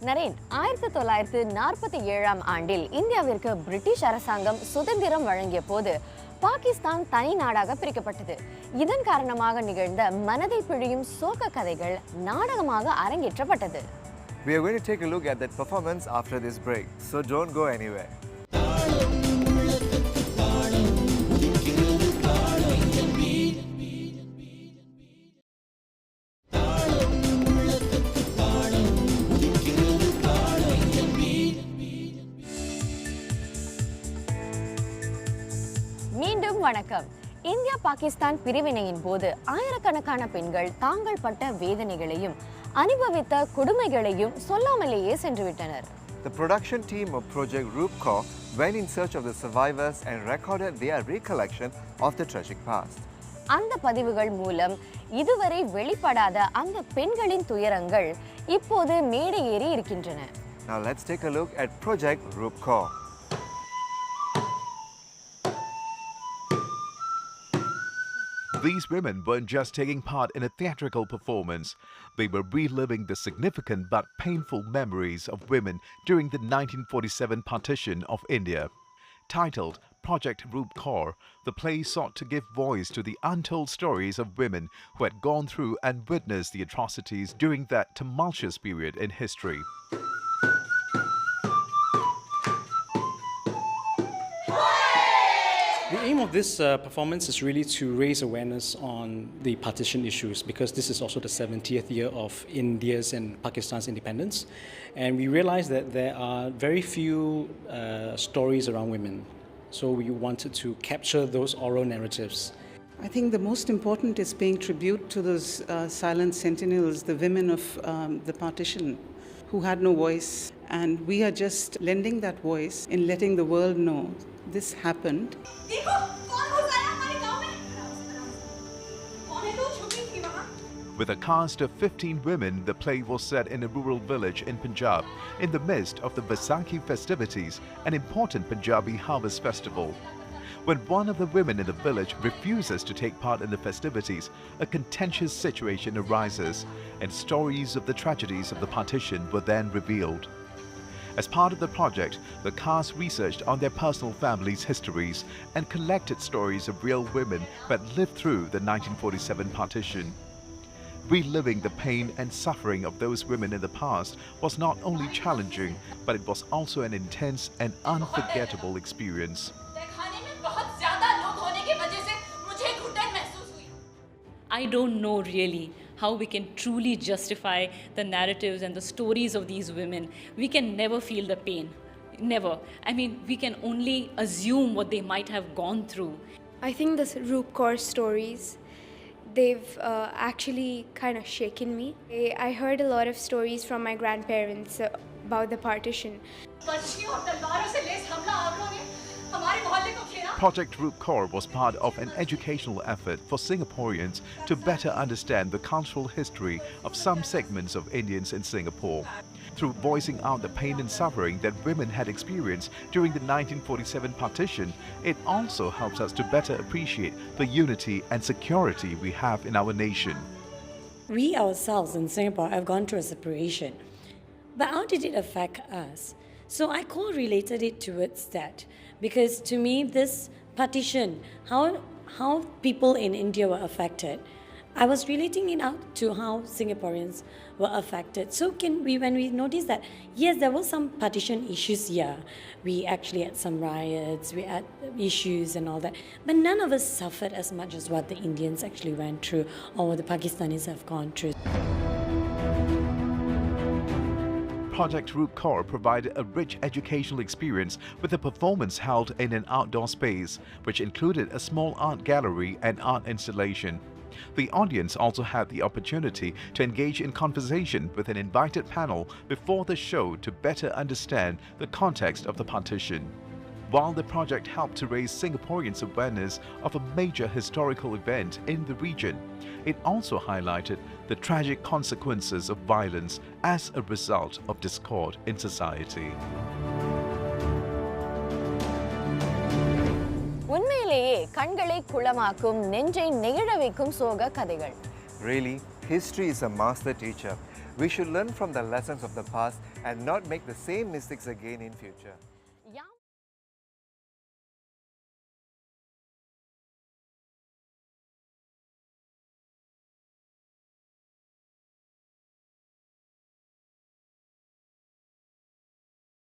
நரேன் 1947ஆம் ஆண்டில் இந்தியாவிற்கு பிரிட்டிஷ் அரசாங்கம் சுதந்திரம் வழங்கிய போது பாகிஸ்தான் தனி நாடாக பிரிக்கப்பட்டது. இதன் காரணமாக நிகழ்ந்த மனதை பிழியும் சோக கதைகள் நாடகமாக அரங்கேற்றப்பட்டது. We are going to take a look at that performance after this break, so don't go anywhere. மீண்டும் வணக்கம். இந்தியா பாகிஸ்தான் பிரிவினையின் போது ஆயிரக்கணக்கான பெண்கள் தாங்கள் பட்ட வேதனைகளையும் அனுபவித்த கொடுமைகளையும் சொல்லாமலேயே சென்றுவிட்டனர். The production team of Project Roop Kaur went in search of the survivors and recorded their recollection of the tragic past. அந்த பதிவுகள் மூலம் இதுவரை வெளிப்படாத அந்த பெண்களின் துயரங்கள் இப்போது மேடை ஏறி இருக்கின்றன. Now let's take a look at Project Roop Kaur. These women weren't just taking part in a theatrical performance. They were reliving the significant but painful memories of women during the 1947 partition of India. Titled Project Roop Kaur, the play sought to give voice to the untold stories of women who had gone through and witnessed the atrocities during that tumultuous period in history. The aim of this performance is really to raise awareness on the partition issues, because this is also the 70th year of India's and Pakistan's independence, and we realize that there are very few stories around women, so we wanted to capture those oral narratives. I think the most important is paying tribute to those silent sentinels, the women of the partition who had no voice, and we are just lending that voice in letting the world know this happened. With a cast of 15 women, the play was set in a rural village in Punjab in the midst of the Vasantham festivities, an important Punjabi harvest festival. When one of the women in the village refuses to take part in the festivities, a contentious situation arises, and stories of the tragedies of the partition were then revealed. As part of the project, the cast researched on their personal families' histories and collected stories of real women who had lived through the 1947 partition. Reliving the pain and suffering of those women in the past was not only challenging, but it was also an intense and unforgettable experience. I don't know really how we can truly justify the narratives and the stories of these women. We can never feel the pain. Never. I mean, we can only assume what they might have gone through. I think the Roop Kaur stories, they've actually kind of shaken me. I heard a lot of stories from my grandparents about the partition. Project Roop Kaur was part of an educational effort for Singaporeans to better understand the cultural history of some segments of Indians in Singapore. Through voicing out the pain and suffering that women had experienced during the 1947 partition, it also helps us to better appreciate the unity and security we have in our nation. We ourselves in Singapore have gone through a separation. But how did it affect us? So I correlated it towards that, because to me this partition, how people in India were affected, I was relating it out to how Singaporeans were affected. So when we noticed that, yes, there were some partition issues here. We actually had some riots, we had issues and all that. But none of us suffered as much as what the Indians actually went through or what the Pakistanis have gone through. Project Roop Kaur provided a rich educational experience with a performance held in an outdoor space, which included a small art gallery and art installation. The audience also had the opportunity to engage in conversation with an invited panel before the show to better understand the context of the partition. While the project helped to raise Singaporeans' awareness of a major historical event in the region, it also highlighted the tragic consequences of violence as a result of discord in society. உண்மையிலேயே கண்களை குளமாக்கும் நெஞ்சை நெகிழ வைக்கும் சோக கதைகள். Really, history is a master teacher. We should learn from the lessons of the past and not make the same mistakes again in future.